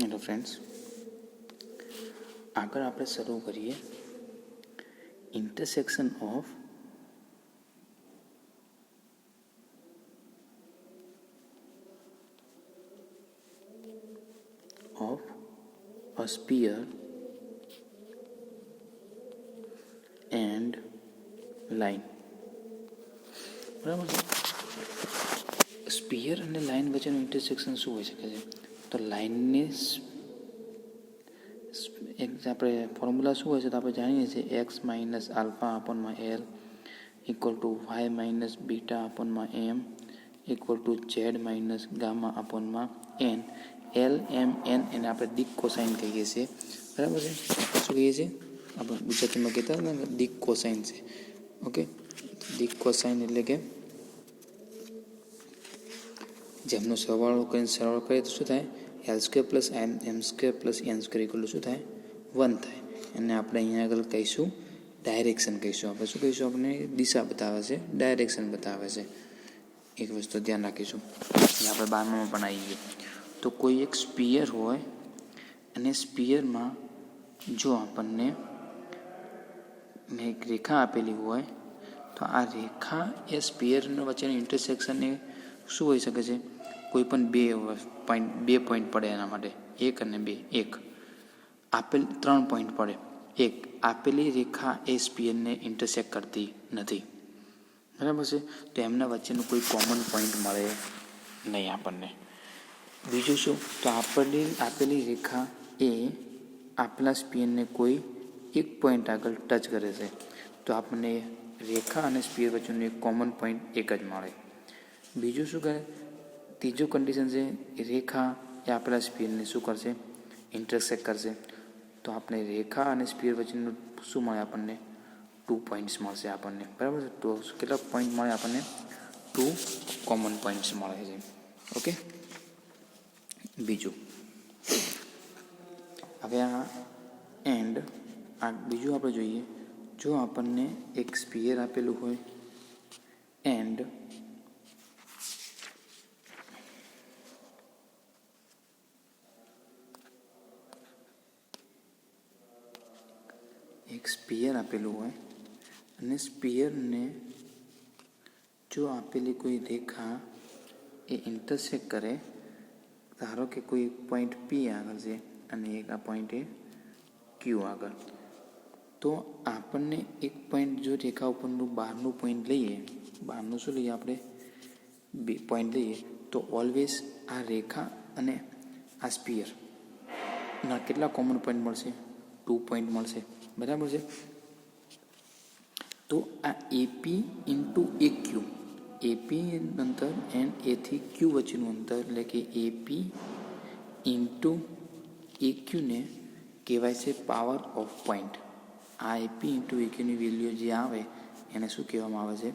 Hello friends, આગળ આપણે શરૂ કરીએ intersection of a sphere and line. બરાબર છે. સ્પિયર અને લાઇન વચ્ચેનું ઇન્ટરસેક્શન શું હોઈ શકે છે? તો લાઇનની એક આપણે ફોર્મ્યુલા શું હોય છે તો આપણે જાણીએ છીએ એક્સ માઇનસ આલ્ફા અપોનમાં l equal to y minus beta અપોનમાં m equal to z minus gamma અપોનમાં એન. એલ એમ એન એને આપણે દિક કોસાઇન કહીએ છીએ. બરાબર છે. શું કહીએ છીએ? આપણે ગુજરાતીમાં કહેતા હતા ને દિક કોસાઇન છે. ઓકે, દિક કોસાઇન એટલે કે જેમનો સરવાળો કરીને સરવાળો કરીએ તો શું થાય? L square plus M square plus N square equal to શું થાય? 1 થાય. એને આપણે અહીંયા આગળ કહીશું ડાયરેક્શન કહીશું. આપણે શું કહીશું? આપણે દિશા બતાવે છે, ડાયરેક્શન બતાવે છે. એક વસ્તુ ધ્યાન રાખીશું. એ આપણે 12માં પણ આવી ગયું. તો કોઈ એક સ્પિયર હોય અને સ્પિયરમાં જો આપણને એક રેખા આપેલી હોય તો આ રેખા એ સ્પિયર વચ્ચેનું ઇન્ટરસેક્શન એ શું હોઈ શકે છે? કોઈ પણ બે પોઈન્ટ પડે એના માટે, 1 અને 2. એક આપેલ 3 પોઈન્ટ પડે. એક આપેલી રેખા એ સ્પિયરને ઇન્ટરસેક્ટ કરતી નથી. બરાબર છે. તો એમના વચ્ચેનું કોઈ કોમન પોઈન્ટ મળે નહીં આપણને. બીજું શું? તો આપેલી રેખા એ આપેલા સ્પિયરને કોઈ એક પોઈન્ટ આગળ ટચ કરે છે તો આપણને રેખા અને સ્પિયર વચ્ચેનું એક કોમન પોઈન્ટ એક જ મળે. બીજું શું કરે? ત્રીજું કન્ડિશન છે રેખા એ આપેલા સ્પિયરને શું કરશે? ઇન્ટરસેક્ટ કરશે. તો આપણે રેખા અને સ્પિયર વચ્ચેનું શું મળે આપણને? 2 પોઈન્ટ્સ મળશે આપણને. બરાબર છે. તો કેટલા પોઈન્ટ મળે આપણને? 2 કોમન પોઈન્ટ્સ મળે છે. ઓકે. બીજું હવે બીજું આપણે જોઈએ. જો આપણને એક સ્પિયર આપેલું હોય એન્ડ આપેલું હોય અને સ્પિયરને જો આપેલી કોઈ રેખા એ ઇન્ટરસેક્ટ કરે, ધારો કે કોઈ પોઈન્ટ પી આગળ છે અને એક આ પોઈન્ટ એ ક્યુ આગળ, તો આપણને એક પોઈન્ટ જો રેખા ઉપરનું બહારનું પોઈન્ટ લઈએ, બહારનું શું લઈએ આપણે? પોઈન્ટ લઈએ તો ઓલવેઝ આ રેખા અને આ સ્પિયરના કેટલા કોમન પોઈન્ટ મળશે? 2 પોઈન્ટ મળશે. બરાબર છે. તો આ એપી ઇન્ટુ એ ક્યુ, એપી અંતર એન્ડ એથી ક્યુ વચ્ચેનું અંતર એટલે કે એપી ઇન્ટુ એ ક્યુને કહેવાય છે પાવર ઓફ પોઈન્ટ. આ એપી ઇન્ટુ એ ક્યુની વેલ્યુ જે આવે એને શું કહેવામાં આવે છે?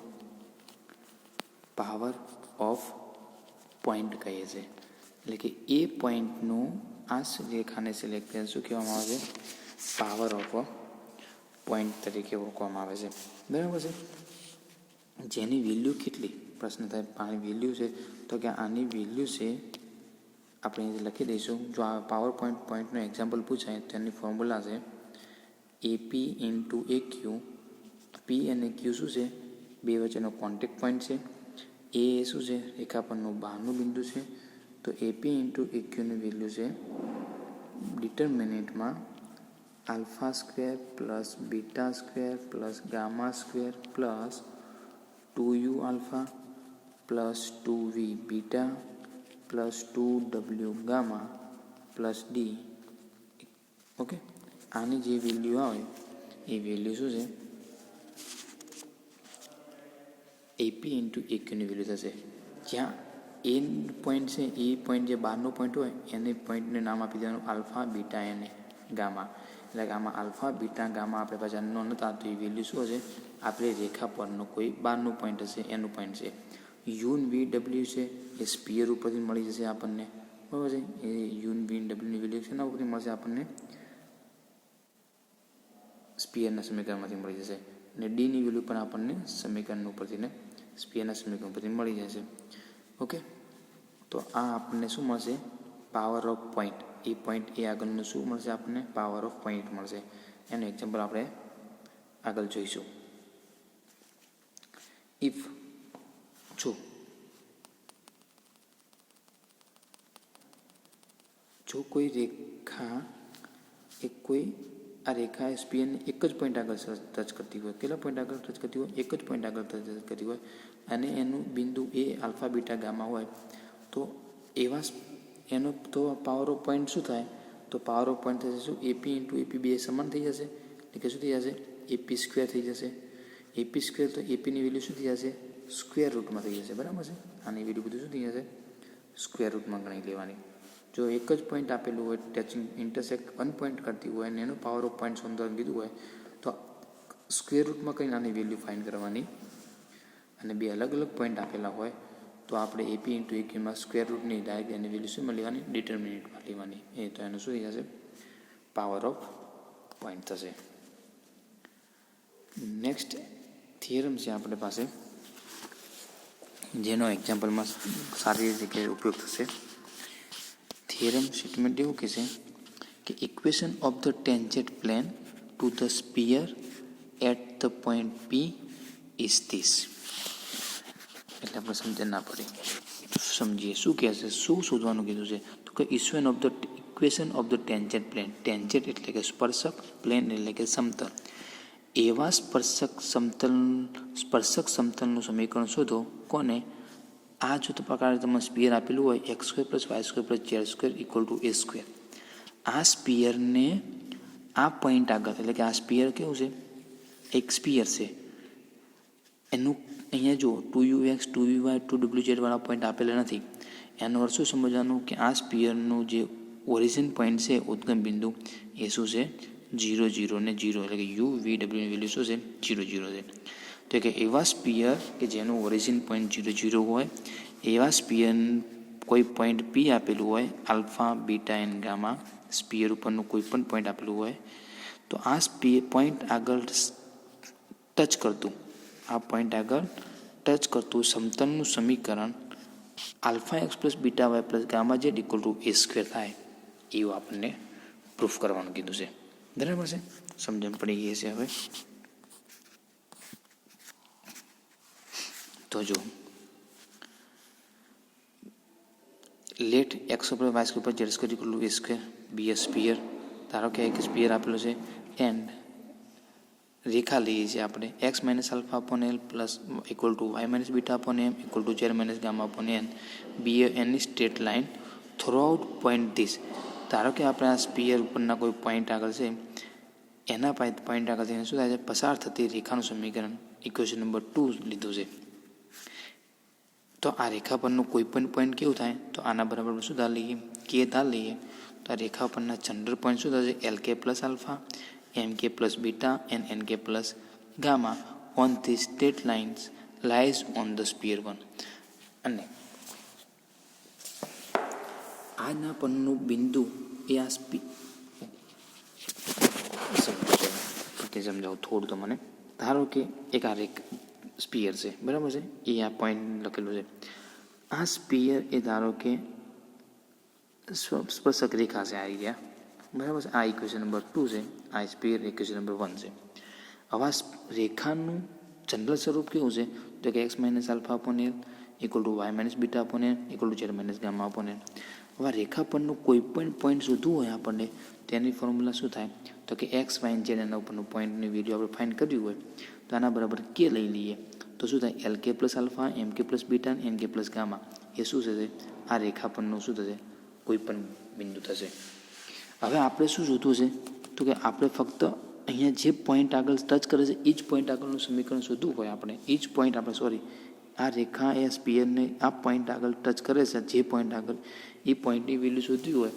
પાવર ઓફ પોઈન્ટ કહીએ છીએ. એટલે કે એ પોઈન્ટનું આ રેખાને સિલેક્ટ કરીને શું કહેવામાં આવે છે? પાવર ઓફ પોઈન્ટ તરીકે ઓળખવામાં આવે છે. બરાબર છે. જેની વેલ્યુ કેટલી? પ્રશ્ન થાય આની વેલ્યુ છે તો કે આની વેલ્યુ છે આપણે લખી દઈશું. જો આ પાવર પોઈન્ટનું એક્ઝામ્પલ પૂછાય તો એની ફોર્મ્યુલા છે એપી ઇન્ટુ એ ક્યુ. પી અને ક્યુ શું છે? બે વચ્ચેનો કોન્ટેક્ટ પોઈન્ટ છે. એ શું છે? રેખા પરનું બહારનું બિંદુ છે. તો એપી ઇન્ટુ એ ક્યુની વેલ્યુ છે ડિટર્મિનેન્ટમાં alpha square plus beta square plus gamma square plus 2u alpha plus 2v beta plus 2w gamma plus D. Okay. આની જે વેલ્યુ આવે એ વેલ્યુ શું છે? એપી ઇન્ટુ એ ક્યુની વેલ્યુ થશે. જ્યાં એ પોઈન્ટ છે, એ પોઈન્ટ જે બહારનો પોઈન્ટ હોય એને પોઈન્ટને નામ આપી દેવાનું આલ્ફા બીટા એને ગામા. એટલે કે આમાં આલ્ફા બીટા ગામા આપણે પાછા ન હતા તો એ વેલ્યુ શું હશે? આપણે રેખા પરનો કોઈ બહારનું પોઈન્ટ હશે એનું પોઈન્ટ છે. યુન વી ડબલ્યુ છે એ સ્પિયર ઉપરથી મળી જશે આપણને. બરાબર છે. એ યુન વી ડબલ્યુની વેલ્યુ છે એના ઉપરથી મળશે આપણને? સ્પિયરના સમીકરણમાંથી મળી જશે. અને ડીની વેલ્યુ પણ આપણને સમીકરણ ઉપરથી સ્પિયરના સમીકરણ ઉપરથી મળી જશે. ઓકે. તો આ આપણને શું મળશે? પાવર ઓફ પોઈન્ટ, એ પોઈન્ટ એ આગળનું શું મળશે આપણને? પાવર ઓફ પોઈન્ટ મળશે. એનું એક્ઝામ્પલ આપણે આગળ જોઈશું. ઇફ જો કોઈ રેખા આ રેખા સ્પીયરને એક જ પોઈન્ટ આગળ ટચ કરતી હોય, કેટલા પોઈન્ટ આગળ ટચ કરતી હોય? એક જ પોઈન્ટ આગળ ટચ કરતી હોય, અને એનું બિંદુ એ આલ્ફા બીટા ગામા હોય, તો એનો તો પાવર ઓફ પોઈન્ટ શું થાય? તો પાવર ઓફ પોઈન્ટ થશે શું? એપી ઇન્ટુ એપી બે સમાન થઈ જશે, એટલે કે શું થઈ જશે? એપી સ્ક્વેર થઈ જશે. એપી સ્ક્વેર, તો એપીની વેલ્યુ શું થઈ જશે? સ્ક્વેર રૂટમાં થઈ જશે, બરાબર છે. આની વેલ્યુ બધું શું થઈ જશે? સ્ક્વેર રૂટમાં ગણી લેવાની. જો એક જ પોઈન્ટ આપેલું હોય, ટચિંગ ઇન્ટરસેક્ટ વન પોઈન્ટ કરતી હોય, અને એનું પાવર ઓફ પોઈન્ટ શોધવાનું કીધું હોય, તો સ્ક્વેર રૂટમાં કંઈ આની વેલ્યુ ફાઇન્ડ કરવાની. અને બે અલગ અલગ પોઈન્ટ આપેલા હોય તો આપણે એપી ઇન્ટુ એક્યુમાં સ્ક્વેર રૂટની ડાયરેક્ટ એની વેલ્યુ શું લેવાની? ડિટર્મિનેન્ટમાં લેવાની. એ તો એનું શું થઈ જશે? પાવર ઓફ પોઈન્ટ થશે. નેક્સ્ટ થિયરમ છે આપણી પાસે, જેનો એક્ઝામ્પલમાં સારી રીતે ઉપયોગ થશે. થિયરમ સ્ટેટમેન્ટ એવું કહેશે કે equation of the tangent plane to the sphere at the point P is this. એટલે આપણે સમજણ ના પડે, સમજીએ શું કહે છે, શું શોધવાનું કીધું છે. તો કે equation of the tangent plane. Tangent એટલે કે સ્પર્શક, પ્લેન એટલે કે સમતલ. એવા સ્પર્શક સમતલનું સમીકરણ શોધો. કોને? આ જો પ્રકારે તમને સ્પીયર આપેલું હોય x² + y² + z² = a². આ સ્પીયરને આ પોઈન્ટ આગળ, એટલે કે આ સ્પીયર કેવું છે? એક સ્પીયર છે. એનું અહીંયા જો 2ux, 2vy, 2wz વાળા પોઈન્ટ આપેલા નથી. એનો અર્થ શું સમજવાનું? કે આ સ્પીયરનું જે ઓરિજિન પોઈન્ટ છે, ઉદ્ગમ બિંદુ, એ શું છે? 0, 0 ને 0, એટલે કે u, v, w ની વેલ્યુ શું છે? 0, 0 છે. તો કે એવા સ્પીયર કે જેનું ઓરિજિન પોઈન્ટ 0, 0 હોય, એવા સ્પીયર કોઈ પોઈન્ટ પી આપેલું હોય, આલ્ફા, બીટા એન્ડ ગામા, સ્પીયર ઉપરનું કોઈ પણ પોઈન્ટ આપેલું હોય, તો આ પોઈન્ટ આગળ ટચ કરતું સમતલનું સમીકરણ alpha x plus beta Y plus gamma Z = a² થાય, એવું આપણને પ્રૂફ કરવાનું કીધું છે. બરાબર છે? સમજણ પડી ગઈ છે હવે? તો જો late x² + y² + z² = a², બી એ સ્પીયર. ધારો કે એક સ્પીયર આપેલો છે, એન્ડ રેખા લઈએ છીએ આપણે x - α/l + = y - β/m = z - γ/n, be any straight line through out point this. ધારો કે આપણે આ સ્પીયર ઉપરના કોઈ પોઈન્ટ આગળ છે, એના પોઈન્ટ આગળ થઈને શું થાય છે? પસાર થતી રેખાનું સમીકરણ ઇક્વેશન નંબર 2 લીધું છે. તો આ રેખા પરનું કોઈ પણ પોઈન્ટ કેવું થાય? તો આના બરાબર શું ધાર લઈએ? કે ધાર લઈએ. તો આ રેખા પરના જનરલ પોઈન્ટ શું થશે? LK + α, MK + β and NK + gamma on the straight lines lies on the sphere 1. અને આના પરનું બિંદુ એ આ સમજાવું થોડું તો મને. ધારો કે એક આ સ્પીયર છે, બરાબર છે, એ આ પોઈન્ટ લખેલું છે. આ સ્પીયર એ ધારો કે સ્પર્શક રેખા છે, આ રહ્યા, બરાબર છે. આ ઇક્વેશન નંબર 2 છે, આ સ્પીયર ઇક્વેશન નંબર 1 છે. હવે આ રેખાનું જનરલ સ્વરૂપ કેવું છે? તો કે x - α/l = y - β/n = z - γ/n. હવે રેખા પરનું કોઈ પણ પોઈન્ટ શોધવું હોય આપણને, તેની ફોર્મ્યુલા શું થાય? તો કે x, y અને z એના ઉપરનું પોઈન્ટની વેલ્યુ આપણે ફાઇન્ડ કરવી હોય, તો આના બરાબર કે લઈ લઈએ. તો શું થાય? LK + α, MK + β, NK + ગામા, એ શું થશે? આ રેખા પરનું શું થશે? કોઈ પણ બિંદુ થશે. હવે આપણે શું શોધવું છે? તો કે આપણે ફક્ત અહીંયા જે પોઈન્ટ આગળ ટચ કરે છે, એ જ પોઈન્ટ આગળનું સમીકરણ શોધવું હોય આપણે, આ રેખા એ સ્પીયરને આ પોઈન્ટ આગળ ટચ કરે છે, જે પોઈન્ટ આગળ, એ પોઈન્ટની વેલ્યુ શોધવી હોય,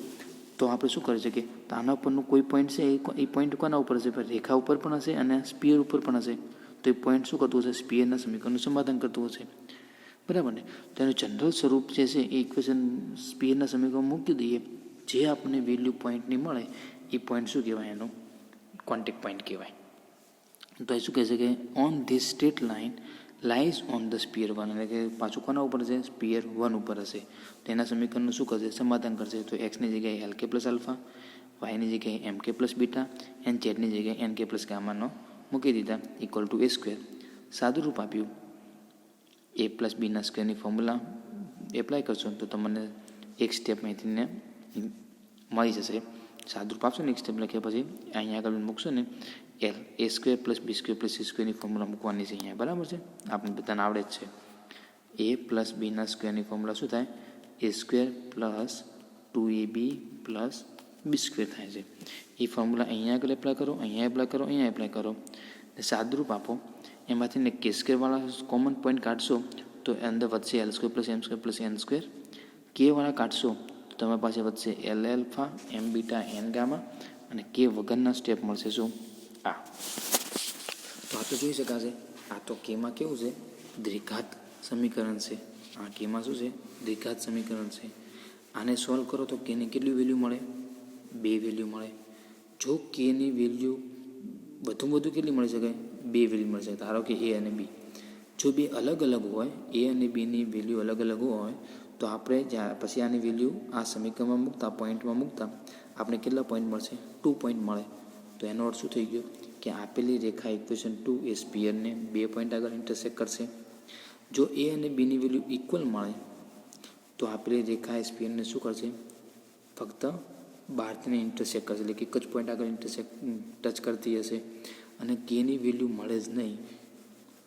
તો આપણે શું કરી શકીએ? તો આના ઉપરનું કોઈ પોઈન્ટ છે, એ પોઈન્ટ કોના ઉપર હશે? રેખા ઉપર પણ હશે અને સ્પીયર ઉપર પણ હશે. તો એ પોઈન્ટ શું કરતું હશે? સ્પીયરના સમીકરણનું સમાધાન કરતું હશે, બરાબર ને? તો એનું જનરલ સ્વરૂપ જે છે, એ ઇક્વેશન સ્પીયરના સમીકરણ મૂકી દઈએ. જે આપણને વેલ્યુ પોઈન્ટની મળે, એ પોઈન્ટ શું કહેવાય? એનું કોન્ટેક્ટ પોઈન્ટ કહેવાય. તો એ શું કહે છે કે on this straight line lies on the sphere 1, એટલે કે પાછું કોના ઉપર છે? સ્પિયર 1 ઉપર હશે. તો એના સમીકરણનું શું કરશે? સમાધાન કરશે. તો એક્સની જગ્યાએ એલ કે પ્લસ આલ્ફા, વાયની જગ્યાએ એમ કે પ્લસ બીટા, એન ઝેડની જગ્યાએ એન કે પ્લસ ગામાનો મૂકી દીધા ઇક્વલ ટુ એ સ્ક્વેર. સાદું રૂપ આપ્યું. એ પ્લસ બીના સ્ક્વેરની ફોર્મ્યુલા એપ્લાય કરશો તો તમને એક સ્ટેપ અહીંથીને મળી જશે. સાદું રૂપ આપશો ને એક સ્ટેપ લખ્યા પછી અહીંયા આગળ મૂકશો ને l a square plus b square plus c સ્ક્વેરની ફોર્મ્યુલા મૂકવાની છે અહીંયા, બરાબર છે? આપણે બધાને આવડે જ છે. એ પ્લસ બીના સ્ક્વેરની ફોર્મ્યુલા શું થાય? એ square plus 2ab plus b square થાય છે. એ ફોર્મ્યુલા અહીંયા આગળ એપ્લાય કરો, અહીંયા એપ્લાય કરો, અહીંયા એપ્લાય કરો, સાદુરૂપ આપો. એમાંથી ને કે સ્ક્વેરવાળા કોમન પોઈન્ટ કાઢશો તો અંદર વધશે l square plus N square. કેવાળા કાઢશો તો તમારી પાસે વધશે l alpha m beta n gamma, અને કે વગરના સ્ટેપ મળશે શું? આ. તો આ તો જોઈ શકાશે. આ તો કેમાં કેવું છે? દ્વિઘાત સમીકરણ છે. આ કેમાં શું છે? દ્વિઘાત સમીકરણ છે. આને સોલ્વ કરો તો કેની કેટલી વેલ્યુ મળે? 2 વેલ્યુ મળે. જો કેની વેલ્યુ વધુ કેટલી મળી શકે? 2 વેલ્યુ મળી શકે. ધારો કે એ અને બી, જો બે અલગ અલગ હોય, એ અને બીની વેલ્યુ અલગ અલગ હોય, તો આપણે પછી આની વેલ્યુ આ સમીકરણમાં મૂકતા, પોઈન્ટમાં મૂકતા આપણે કેટલા પોઈન્ટ મળશે? 2 પોઈન્ટ મળે. તો એનો અર્થ શું થઈ ગયો? કે આપેલી રેખા ઇક્વેશન 2 એ સ્પિયરને 2 પોઈન્ટ આગળ ઇન્ટરસેક્ટ કરશે. જો એ અને બીની વેલ્યુ ઇક્વલ મળે તો આપેલી રેખા એ સ્પિયરને શું કરશે? ફક્ત બહારથી ઇન્ટરસેક્ટ કરશે, એટલે કે એક જ પોઈન્ટ આગળ ટચ કરતી હશે. અને કેની વેલ્યુ મળે જ નહીં,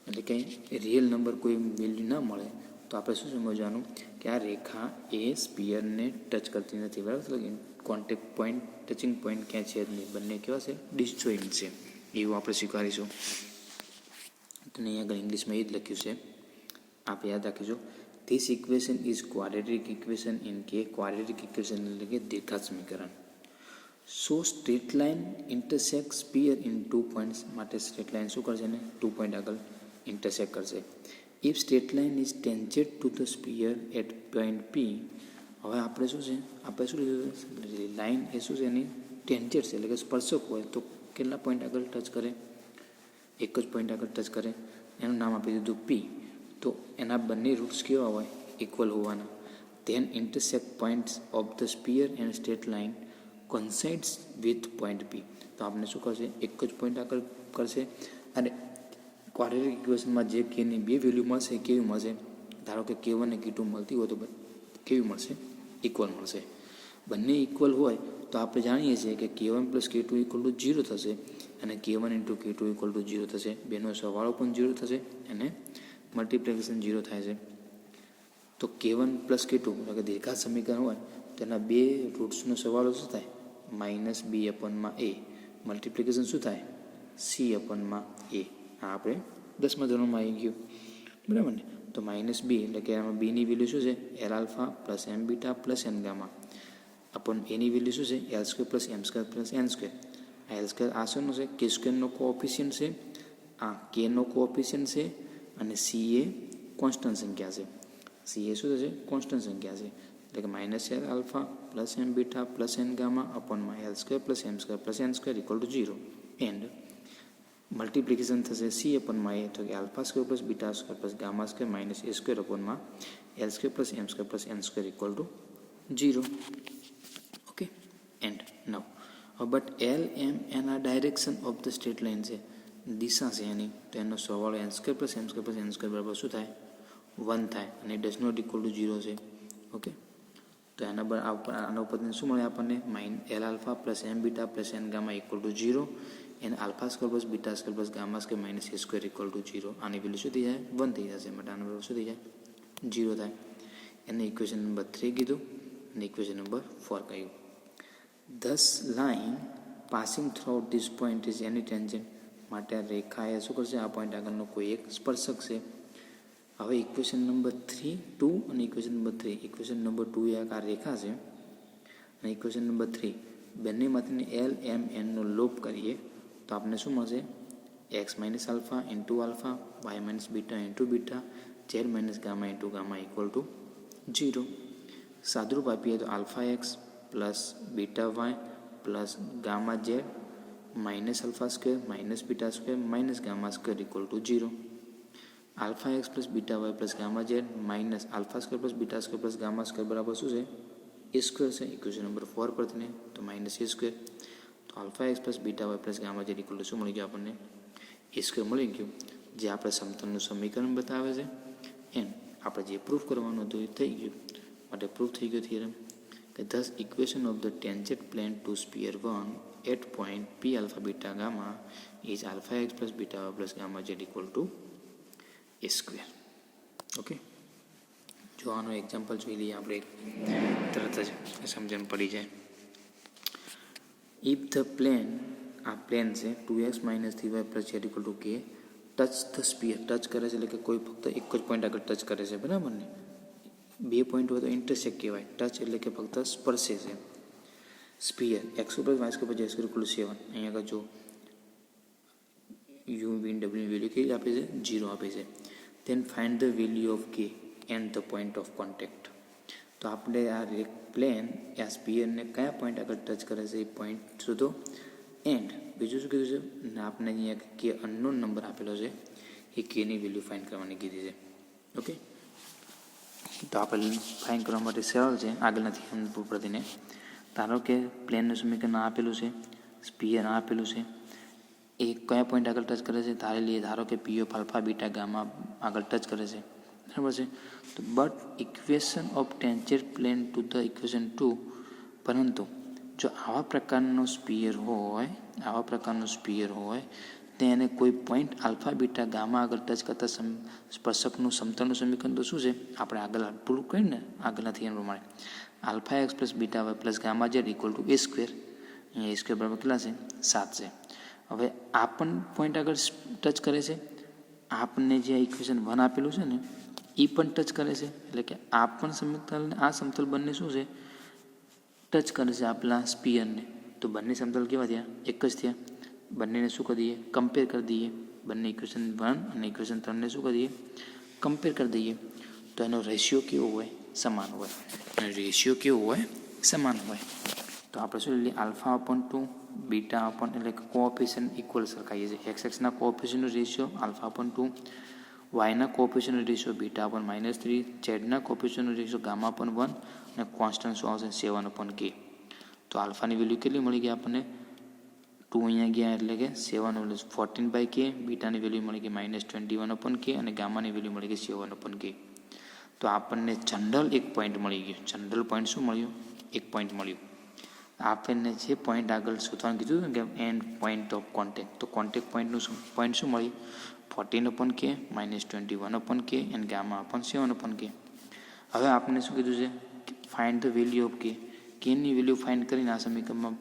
એટલે કંઈ રિયલ નંબર કોઈ વેલ્યુ ના મળે, તો આપણે શું સમજવાનું? કે આ રેખા એ સ્પિયરને ટચ કરતી નથી, બરાબર? એટલે કોન્ટેક્ટ પોઈન્ટ, ટચિંગ પોઈન્ટ ક્યાં છે જ નહીં. બંને કેવા છે? ડિસજોઈન્ટ છે. એવું આપણે સ્વીકારીશું. તો અહીં આગળ ઇંગ્લિશમાં એ જ લખ્યું છે, આપ યાદ રાખીજો. This equation is quadratic equation in k. Quadratic equation એટલે કે દ્વિઘાત સમીકરણ. So straight line intersect sphere in 2 points. માટે સ્ટ્રેટ લાઇન શું કરશે ને? 2 પોઈન્ટ આગળ ઇન્ટરસેક્ટ કરશે. If straight line is tangent to the sphere at point P. હવે આપણે શું છે? આપણે શું લીધું? લાઇન એ શું છે? એની ટેન્જેન્ટ છે, એટલે કે સ્પર્શક હોય તો કેટલા પોઈન્ટ આગળ ટચ કરે? એક જ પોઈન્ટ આગળ ટચ કરે. એનું નામ આપી દીધું પી. તો એના બંને રૂટ્સ કેવા હોય? ઇક્વલ હોવાના. Then intersect points of the sphere and straight line coincides with point P. તો આપણે શું કરશે? એક જ પોઈન્ટ આગળ કરશે. અને ક્વાડ્રેટિક ઇક્વેશનમાં જે કેની 2 વેલ્યુ મળશે, કેવી મળશે? ધારો કે કે1 અને કે2 મળતી હોય તો કેવી મળશે? ઇક્વલ મળશે. બંને ઇક્વલ હોય તો આપણે જાણીએ છીએ કે કે1 પ્લસ કે2 ઇક્વલ ટુ 0 થશે, અને કે1 ઇન્ટુ કે2 ઇક્વલ ટુ 0 થશે. બેનો સરવાળો પણ 0 થશે, અને મલ્ટિપ્લિકેશન 0 થાય છે. તો કે1 પ્લસ કે2 એટલે કે દ્વિઘાત સમીકરણ હોય તેના 2 રૂટ્સનો સરવાળો શું થાય? માઇનસ બી અપોનમાં એ. મલ્ટિપ્લિકેશન શું થાય? સી અપોનમાં એ. આ આપણે 10મા ધોરણમાં આવી ગયું, બરાબર ને? તો માઇનસ બી એટલે કે આમાં બીની વેલ્યુ શું છે? એલ આલ્ફા પ્લસ એમ beta plus N gamma upon એની વેલ્યુ શું છે? એલ સ્ક્વેર પ્લસ એમ સ્ક્વેર પ્લસ એન સ્ક્વેર. આ એલ સ્ક્વેર આ શેનો છે? કે સ્ક્વેરનો કોઓફિશિયન્ટ છે. આ કેનો કોઓફિશિયન્ટ છે, અને સી એ કોન્સ્ટન્ટ સંખ્યા છે. સી એ શું થશે? કોન્સ્ટન્ટ સંખ્યા છે. એટલે કે માઇનસ એલ આલ્ફા પ્લસ એમ બીટા પ્લસ એન ગામા અપોનમાં l square plus M square plus N square equal to 0. And multiplication થશે સી અપોનમાં એ, તો કે alpha square plus beta square plus gamma square minus એ સ્ક્વેર અપોનમાં l square plus M square plus N square equal to 0. Okay. And now but l m n આ direction of the straight line છે, દિશા છે એની. તો એનો સરવાળો N square plus એમ square plus N square બરાબર શું થાય? 1 થાય. અને ડઝ નોટ ઇક્વલ ટુ 0 છે. ઓકે. તો આના ઉપરથી શું મળે આપણને? L alpha plus M beta plus N gamma equal to 0. N alpha square plus beta square plus gamma square minus A square equal to 0. આની વેલ્યુ શું થઈ જાય? 1 થઈ જશે. માટે આનું વેલ્યુ શું થઈ જાય? 0 થાય. એને ઇક્વેશન નંબર 3 કીધું, અને ઇક્વેશન નંબર 4 કહ્યું. This line passing through this point is any tangent. માટે આ રેખા એ શું કરશે? આ પોઈન્ટ આગળનો કોઈ એક સ્પર્શક છે. હવે ઇક્વેશન નંબર 3 2 અને ઇક્વેશન નંબર 3. ઇક્વેશન નંબર 2 એ આ રેખા છે, અને ઇક્વેશન નંબર 3 બંનેમાંથી એલ એમ એનનો લોપ કરીએ તો આપણને શું મળશે? X minus alpha into alpha, y minus beta into beta, z minus gamma into gamma equal to 0. સાદુરૂપ આપીએ તો alpha x plus beta Y plus gamma z minus alpha square minus beta square minus gamma square equal to 0. Alpha x plus beta Y plus gamma z minus alpha square plus beta square plus gamma square બરાબર શું છે? A square છે. Equation number 4 પરથી ને તો minus એ square. તો alpha x plus beta Y plus gamma z equal to શું મળી ગયું આપણને? એ સ્ક્વેર મળી ગયું, જે આપણે સમતલનું સમીકરણ બતાવે છે. એન્ડ આપણે જે પ્રૂફ કરવાનું હતું એ થઈ ગયું, માટે પ્રૂફ થઈ ગયો થિયરમ કે thus equation of the tangent plane to sphere 1 at point P alpha beta gamma is alpha x plus beta Y plus gamma z equal to a square. Okay, જો આનો એક્ઝામ્પલ જોઈ લઈએ આપણે, તરત જ સમજણ પડી જાય. ઇફ ધ પ્લેન, આ પ્લેન છે 2x - 3y + z = k touch the sphere, touch કરે છે એટલે કે કોઈ ફક્ત એક જ પોઈન્ટ આગળ ટચ કરે છે, બરાબર ને? બે પોઈન્ટ હોય તો ઇન્ટરસેક્ટ કહેવાય. ટચ એટલે કે ફક્ત સ્પર્શે છે. સ્પીયર x² + y² + z² = 7. અહીંયા આગળ જો u v w ની વેલ્યુ કેવી આપે છે? 0 આપે છે. then find the value of k and the point of contact. તો આપણે આ પ્લેન આ સ્પીયરને કયા પોઈન્ટ આગળ ટચ કરે છે એ પોઈન્ટ શોધો. એન્ડ બીજું શું કીધું છે? ને આપણે અહીંયા કે અનનોન નંબર આપેલો છે, એ કેની વેલ્યુ ફાઇન્ડ કરવાની કીધી છે. ઓકે, તો આપણે ફાઇન્ડ કરવા માટે સરળ છે. આગળ નથી પ્રતિને ધારો કે પ્લેનનું સમીકરણ આપેલું છે, સ્પીયર આપેલું છે, એ કયા પોઈન્ટ આગળ ટચ કરે છે ધારી લઈએ. ધારો કે પી ઓફ આલ્ફા બીટા ગામા આગળ ટચ કરે છે, બરાબર છે? તો but equation of tangent plane to the equation 2, પરંતુ જો આવા પ્રકારનો સ્પીયર હોય તેને કોઈ પોઈન્ટ આલ્ફા બીટા ગામા આગળ ટચ કરતા સ્પર્શકનું સમતલનું સમીકરણ તો શું છે? આપણે આગળ પૂરું કર્યું ને, આગળ નથી એમ પ્રમાણે alpha x plus beta Y plus gamma z equal to a square. અહીંયા એ સ્ક્વેર બરાબર કેટલા છે? 7 છે. હવે આ પણ પોઈન્ટ આગળ ટચ કરે છે. આપણને જે ઇક્વેશન 1 આપેલું છે ને એ પણ ટચ કરે છે, એટલે કે આ પણ સમતલ ને આ સમતલ બંને શું છે? ટચ કરે છે આપણા સ્પીયરને. તો બંને સમતલ કેવા થયા? એક જ થયા. બંનેને શું કરી દઈએ? કમ્પેર કરી દઈએ. બંને ઇક્વેશન 1 અને ઇક્વેશન 3ને શું કરી દઈએ? કમ્પેર કરી દઈએ. તો એનો રેશિયો કેવો હોય? સમાન હોય. અને રેશિયો કેવો હોય? સમાન હોય. તો આપણે શું લઈએ? આલ્ફા અપોન 2 બીટા અપોન એટલે કે કોઓફિશિયન્ટ ઇક્વલ સરખાઈએ છીએ. એક્સના કોઓફિશિયન્ટનો રેશિયો આલ્ફા અપોન 2, વાયના કોઓફિશિયન્ટનો રેશિયો બીટા અપોન -3, ઝેડના કોઓફિશિયન્ટનો રેશિયો ગામા અપોન 1 અને કોન્સ્ટન્ટ શું આવશે? 7 અપોન k. તો આલ્ફાની વેલ્યુ કેટલી મળી ગઈ આપણને? 2 અહીંયા ગયા એટલે કે 7 14/k. બીટાની વેલ્યુ મળી ગઈ -21 અપોન k અને ગામાની વેલ્યુ મળી ગઈ 7 અપોન k. તો આપણને જનરલ એક પોઈન્ટ મળી ગયું. જનરલ પોઈન્ટ શું મળ્યું? એક પોઈન્ટ મળ્યું. આપણને જે પોઈન્ટ આગળ શોધવાનું કીધું કે એન્ડ પોઈન્ટ ઓફ કોન્ટેક્ટ, તો કોન્ટેક્ટ પોઈન્ટનું પોઈન્ટ શું મળ્યું? 14 upon k -21 upon k and gamma upon 7 upon k. હવે આપણે શું કીધું છે? ફાઇન્ડ ધ વેલ્યુ ઓફ કે. કેની વેલ્યુ ફાઇન્ડ કરીને આ સમીકરણમાં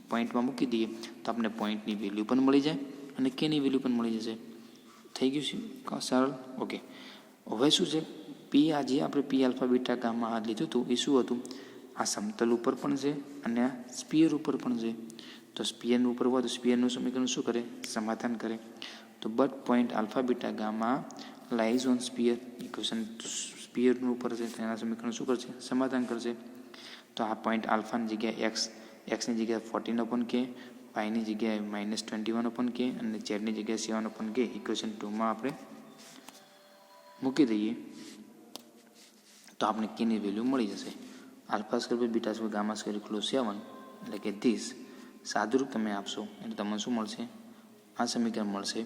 પોઈન્ટમાં મૂકી દઈએ તો આપણે પોઈન્ટની વેલ્યુ પણ મળી જાય અને કેની વેલ્યુ પણ મળી જશે. થઈ ગયું છે સરળ? ઓકે, હવે શું છે? પી આજે આપણે પી આલ્ફા બીટા ગામા લીધું હતું એ શું હતું? આ સમતલ ઉપર પણ છે અને આ સ્પીયર ઉપર પણ છે. તો સ્પીયર ઉપર હોય તો સ્પીયરનું સમીકરણ શું કરે? સમાધાન કરે. તો but point alpha beta gamma lies on sphere, equation સ્પીયરનું ઉપર છે તેના સમીકરણ શું કરશે? સમાધાન કરશે. તો આ પોઈન્ટ આલ્ફાની જગ્યાએ એક્સની જગ્યાએ 14 અપોન k, વાયની જગ્યાએ -21 અપોન k અને ઝેડની જગ્યાએ 7 અપોન k ઇક્વેશન 2માં આપણે મૂકી દઈએ તો આપણે કેની વેલ્યુ મળી જશે? Alpha square beta square gamma square = 7, એટલે કે ધીસ સાદુરૂપ તમે આપશો એટલે તમને શું મળશે? આ સમીકરણ મળશે.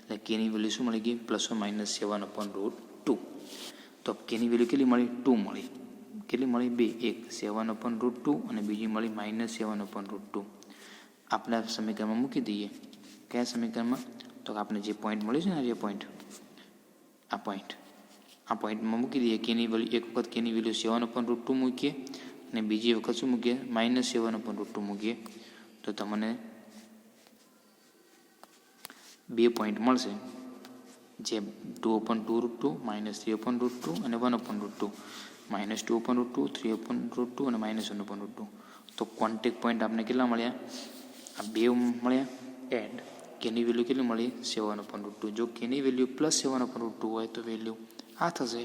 એટલે કેની વેલ્યુ શું મળી ગઈ? ±7 અપોન √2. તો કેની વેલ્યુ કેટલી મળી? 2 મળી. કેટલી મળી? 2. એક 7 અપોન √2 અને બીજી મળી -7 અપોન √2. આપણે આ સમીકરણમાં મૂકી દઈએ. કયા સમીકરણમાં? તો આપણે જે પોઈન્ટ મળ્યું છે ને, જે પોઈન્ટ આ પોઈન્ટમાં મૂકી દઈએ. કેની વેલ્યુ એક વખત કેની વેલ્યુ 7 અપોન √2 મૂકીએ અને બીજી વખત શું મૂકીએ? -7 અપોન √2 મૂકીએ તો તમને 2 પોઈન્ટ મળશે, જે 2 અપોન 2√2, -3 અપોન √2 અને 1 અપોન √2, -2 અપોન √2, 3 અપોન √2 અને -1 અપોન √2. તો કોન્ટેક્ટ પોઈન્ટ આપણે કેટલા મળ્યા? આ 2 મળ્યા. એન્ડ કેની વેલ્યુ કેટલી મળી? 7 અપોન √2. જો કેની વેલ્યુ +7 અપોન √2 હોય તો વેલ્યુ આ થશે.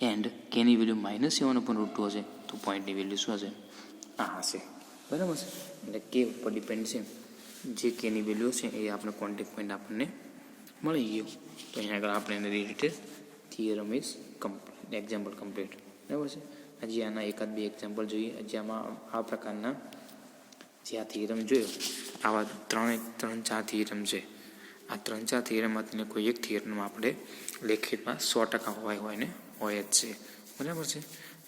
એન્ડ કેની વેલ્યુ -7 અપોન √2 હશે તો પોઈન્ટની વેલ્યુ શું હશે? આ હશે. બરાબર છે? એટલે કે ઉપર ડિપેન્ડ છે. જે કેની વેલ્યુ છે એ આપણે કોન્ટેક્ટ પોઈન્ટ આપણને મળી ગયું. તો અહીંયા આગળ આપણે એને related theorem is complete, example complete. બરાબર છે. હજી આના એકાદ બે એક્ઝામ્પલ જોઈએ. હજી આમાં આ પ્રકારના જે આ થિયરમ જોયો, આવા ત્રણ ચાર થિયરમ છે. આ 3-4 થિયરમમાંથી કોઈ એક થિયરમ આપણે લેખિતમાં 100% હોય જ છે. બરાબર છે.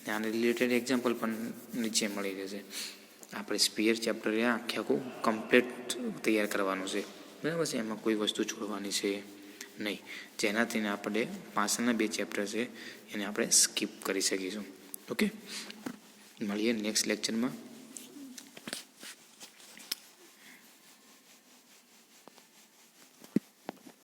ને આને રિલેટેડ એક્ઝામ્પલ પણ નીચે મળી રહેશે. આપણે સ્પીયર ચેપ્ટર આખું કમ્પ્લીટ તૈયાર કરવાનું છે. બરાબર છે. એમાં કોઈ વસ્તુ છોડવાની છે નહીં, જેનાથી આપણે પાછળના 2 ચેપ્ટર છે એને આપણે સ્કીપ કરી શકીશું. ઓકે, મળીએ નેક્સ્ટ લેક્ચરમાં.